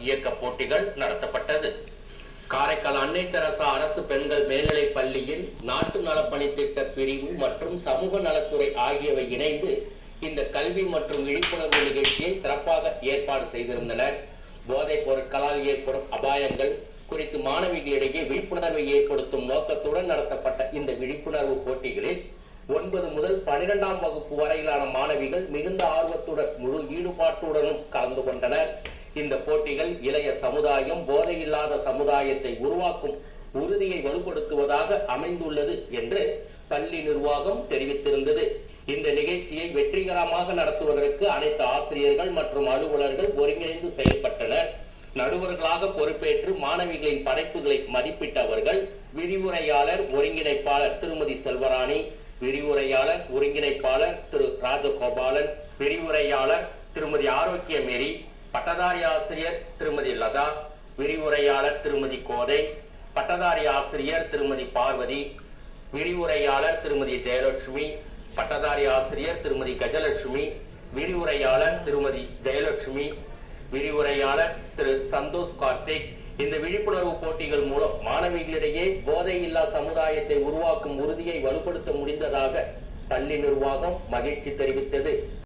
இயக்க போட்டிகள் நடத்தப்பட்டது. காரைக்கால் அன்னை தெரசா அரசு பெண்கள் மேல்நிலைப் பள்ளியின் நாட்டு நலப்பணித்திட்ட பிரிவு மற்றும் சமூக நலத்துறை ஆகியவை இணைந்து இந்த கல்வி மற்றும் விழிப்புணர்வு நிகழ்ச்சியை சிறப்பாக ஏற்பாடு செய்திருந்தனர். போதைப் பொருட்களால் ஏற்படும் அபாயங்கள் குறித்து மாணவிகளிடையே விழிப்புணர்வை ஏற்படுத்தும் நோக்கத்துடன் நடத்தப்பட்ட இந்த விழிப்புணர்வு போட்டிகளில் 9 முதல் 12ஆம் வகுப்பு வரையிலான மாணவிகள் மிகுந்த ஆர்வத்துடன் முழு ஈடுபாட்டுடனும் கலந்து கொண்டனர். இந்த போட்டிகள் இளைய சமுதாயம் போதையில்லாத சமுதாயத்தை உருவாக்கும் உறுதியை வலுப்படுத்துவதாக அமைந்துள்ளது என்று பள்ளி நிர்வாகம் தெரிவித்திருந்தது. இந்த நிகழ்ச்சியை வெற்றிகரமாக நடத்துவதற்கு அனைத்து ஆசிரியர்கள் மற்றும் அலுவலர்கள் ஒருங்கிணைந்து செயல்பட்டனர். நடுவர்களாக பொறுப்பேற்று மாணவிகளின் படைப்புகளை மதிப்பிட்ட அவர்கள் விரிவுரையாளர் ஒருங்கிணைப்பாளர் திருமதி செல்வராணி, விரிவுரையாளர் ஒருங்கிணைப்பாளர் திரு ராஜகோபாலன், விரிவுரையாளர் திருமதி ஆரோக்கியமேரி, பட்டதாரி ஆசிரியர் திருமதி லதா, விரிவுரையாளர் திருமதி கோதை, பட்டதாரி ஆசிரியர் திருமதி பார்வதி, விரிவுரையாளர் திருமதி ஜெயலட்சுமி, பட்டதாரி ஆசிரியர் திருமதி கஜலட்சுமி, விரிவுரையாளர் திருமதி ஜெயலட்சுமி, விரிவுரையாளர் திரு சந்தோஷ் கார்த்திக். இந்த விழிப்புணர்வு போட்டிகள் மூலம் மாணவிகளிடையே போதையில்லா சமுதாயத்தை உருவாக்கும் உறுதியை வலுப்படுத்த முடிந்ததாக பள்ளி நிர்வாகம் மகிழ்ச்சி தெரிவித்தது.